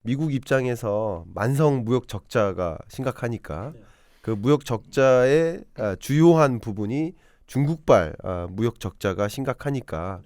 미국 입장에서 만성 무역 적자가 심각하니까 그 무역 적자의 주요한 부분이 중국발 무역 적자가 심각하니까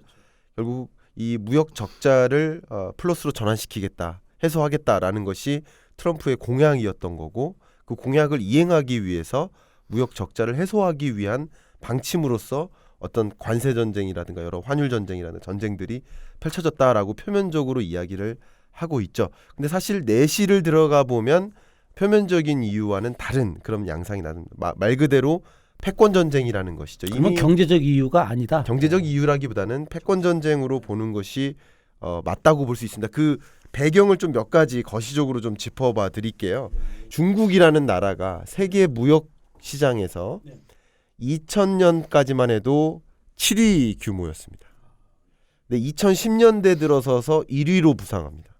결국 이 무역 적자를 플러스로 전환시키겠다, 해소하겠다라는 것이 트럼프의 공약이었던 거고, 그 공약을 이행하기 위해서 무역 적자를 해소하기 위한 방침으로서 어떤 관세 전쟁이라든가 여러 환율 전쟁이라든가 전쟁들이 펼쳐졌다라고 표면적으로 이야기를 하고 있죠. 근데 사실 내실을 들어가 보면 표면적인 이유와는 다른 그런 양상이 나는 말 그대로 패권 전쟁이라는 것이죠. 그러면 이미 경제적 이유가 아니다. 경제적 이유라기보다는 패권 전쟁으로 보는 것이 맞다고 볼 수 있습니다. 그 배경을 좀 몇 가지 거시적으로 좀 짚어봐 드릴게요. 중국이라는 나라가 세계 무역 시장에서 2000년까지만 해도 7위 규모였습니다. 근데 2010년대 들어서서 1위로 부상합니다.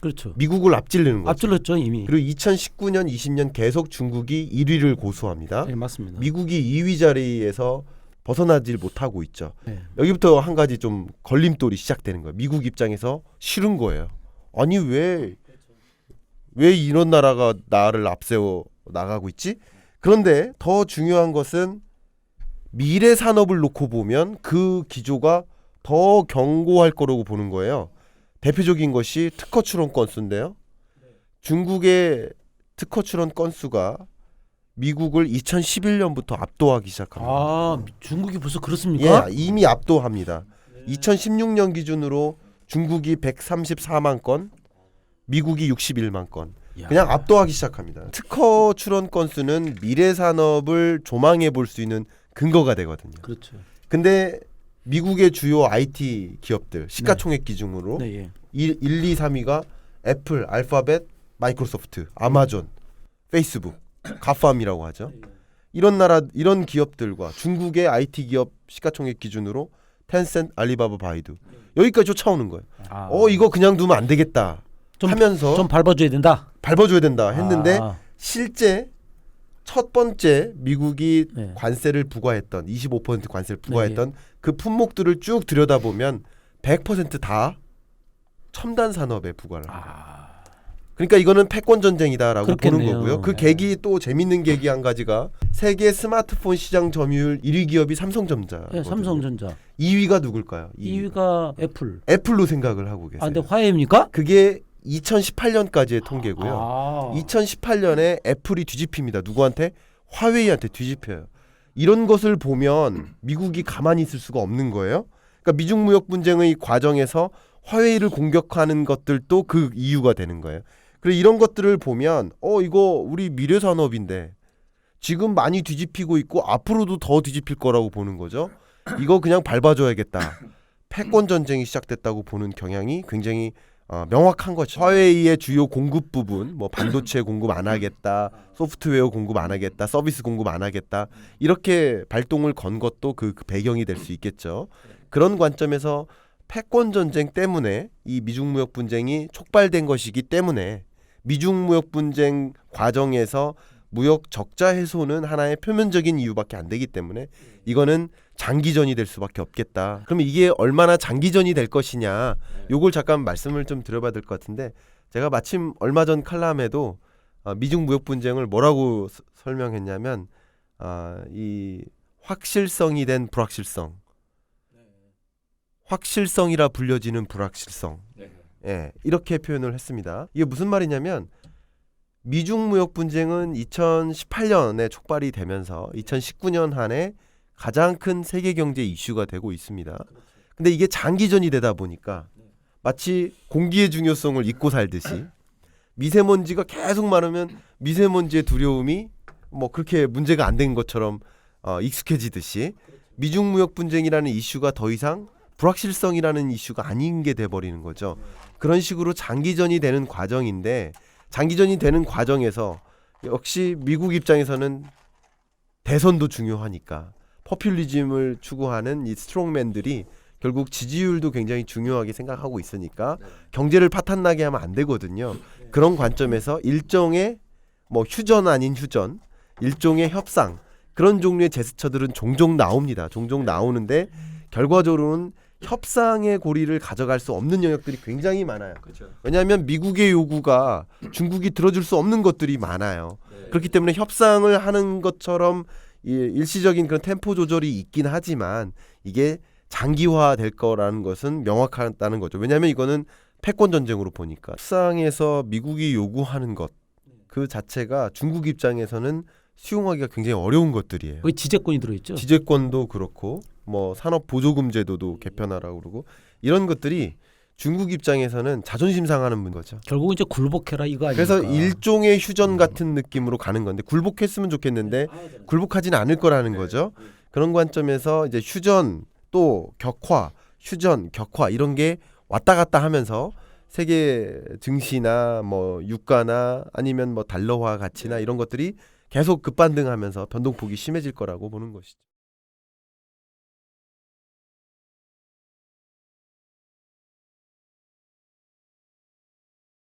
그렇죠. 미국을 앞질르는 거죠. 앞질렀죠 이미. 그리고 2019년, 20년 계속 중국이 1위를 고수합니다. 네, 맞습니다. 미국이 2위 자리에서 벗어나질 못하고 있죠. 네. 여기부터 한 가지 좀 걸림돌이 시작되는 거예요. 미국 입장에서 싫은 거예요. 아니 왜 이런 나라가 나를 앞세워 나가고 있지? 그런데 더 중요한 것은 미래 산업을 놓고 보면 그 기조가 더 견고할 거라고 보는 거예요. 대표적인 것이 특허 출원 건수인데요. 중국의 특허 출원 건수가 미국을 2011년부터 압도하기 시작합니다. 아, 중국이 벌써 그렇습니까? 예, 이미 압도합니다. 2016년 기준으로 중국이 134만 건, 미국이 61만 건. 야. 그냥 압도하기 시작합니다. 특허 출원 건수는 미래 산업을 조망해 볼 수 있는 근거가 되거든요. 그렇죠. 근데 미국의 주요 IT 기업들 시가총액 기준으로 네, 예. 1, 2, 3위가 애플, 알파벳, 마이크로소프트, 아마존, 페이스북, 가팜이라고 하죠. 이런 기업들과 중국의 IT 기업 시가총액 기준으로 텐센트, 알리바바, 바이두 여기까지 쫓아오는 거예요. 아. 이거 그냥 두면 안 되겠다 하면서 좀 밟아줘야 된다. 밟아줘야 된다 했는데 아. 실제 첫 번째 미국이 네. 관세를 부과했던 25% 관세를 부과했던 그 품목들을 쭉 들여다보면 100%다 첨단 산업에 부과를 합니다. 그러니까 이거는 패권 전쟁이다라고 그렇겠네요. 보는 거고요. 그 네. 계기 또 재밌는 계기 한 가지가 세계 스마트폰 시장 점유율 1위 기업이 삼성전자. 예, 삼성전자. 2위가 누굴까요? 2위가 애플. 애플로 생각을 하고 계세요. 아, 근데 화해입니까? 그게 2018년까지의 통계고요. 아. 2018년에 애플이 뒤집힙니다. 누구한테? 화웨이한테 뒤집혀요. 이런 것을 보면 미국이 가만히 있을 수가 없는 거예요. 그러니까 미중 무역 분쟁의 과정에서 화웨이를 공격하는 것들도 그 이유가 되는 거예요. 그리고 이런 것들을 보면 이거 우리 미래 산업인데 지금 많이 뒤집히고 있고 앞으로도 더 뒤집힐 거라고 보는 거죠. 이거 그냥 밟아줘야겠다. 패권 전쟁이 시작됐다고 보는 경향이 굉장히 명확한 거죠. 화웨이의 주요 공급 부분, 뭐 반도체 공급 안 하겠다, 소프트웨어 공급 안 하겠다, 서비스 공급 안 하겠다 이렇게 발동을 건 것도 그 배경이 될 수 있겠죠. 그런 관점에서 패권 전쟁 때문에 이 미중 무역 분쟁이 촉발된 것이기 때문에 미중 무역 분쟁 과정에서 무역 적자 해소는 하나의 표면적인 이유밖에 안 되기 때문에 이거는 장기전이 될 수밖에 없겠다. 그러면 이게 얼마나 장기전이 될 것이냐, 요걸 잠깐 말씀을 좀 드려봐야 될 것 같은데, 제가 마침 얼마 전 칼럼에도 미중 무역 분쟁을 뭐라고 설명했냐면 이 확실성이 된 불확실성, 확실성이라 불려지는 불확실성, 이렇게 표현을 했습니다. 이게 무슨 말이냐면 미중 무역 분쟁은 2018년에 촉발이 되면서 2019년 한 해 가장 큰 세계 경제 이슈가 되고 있습니다. 근데 이게 장기전이 되다 보니까 마치 공기의 중요성을 잊고 살듯이 미세먼지가 계속 많으면 미세먼지의 두려움이 뭐 그렇게 문제가 안 된 것처럼 익숙해지듯이 미중 무역 분쟁이라는 이슈가 더 이상 불확실성이라는 이슈가 아닌 게 돼버리는 거죠. 그런 식으로 장기전이 되는 과정인데, 장기전이 되는 과정에서 역시 미국 입장에서는 대선도 중요하니까 포퓰리즘을 추구하는 이 스트롱맨들이 결국 지지율도 굉장히 중요하게 생각하고 있으니까 경제를 파탄나게 하면 안 되거든요. 그런 관점에서 일종의 뭐 휴전 아닌 휴전, 일종의 협상, 그런 종류의 제스처들은 종종 나옵니다. 종종 나오는데 결과적으로는 협상의 고리를 가져갈 수 없는 영역들이 굉장히 많아요. 그렇죠. 왜냐하면 미국의 요구가 중국이 들어줄 수 없는 것들이 많아요. 그렇기 때문에 협상을 하는 것처럼 일시적인 그런 템포 조절이 있긴 하지만 이게 장기화될 거라는 것은 명확하다는 거죠. 왜냐하면 이거는 패권 전쟁으로 보니까 협상에서 미국이 요구하는 것 그 자체가 중국 입장에서는 수용하기가 굉장히 어려운 것들이에요. 거기 지재권이 들어있죠. 지재권도 그렇고 뭐 산업 보조금 제도도 개편하라고 그러고 이런 것들이 중국 입장에서는 자존심 상하는 거죠. 결국은 이제 굴복해라 이거 아닙니까? 그래서 일종의 휴전 같은 느낌으로 가는 건데 굴복했으면 좋겠는데 굴복하지는 않을 거라는 거죠. 그런 관점에서 이제 휴전 또 격화, 휴전, 격화 이런 게 왔다 갔다 하면서 세계 증시나 뭐 유가나 아니면 뭐 달러화 가치나 이런 것들이 계속 급반등하면서 변동폭이 심해질 거라고 보는 것이죠.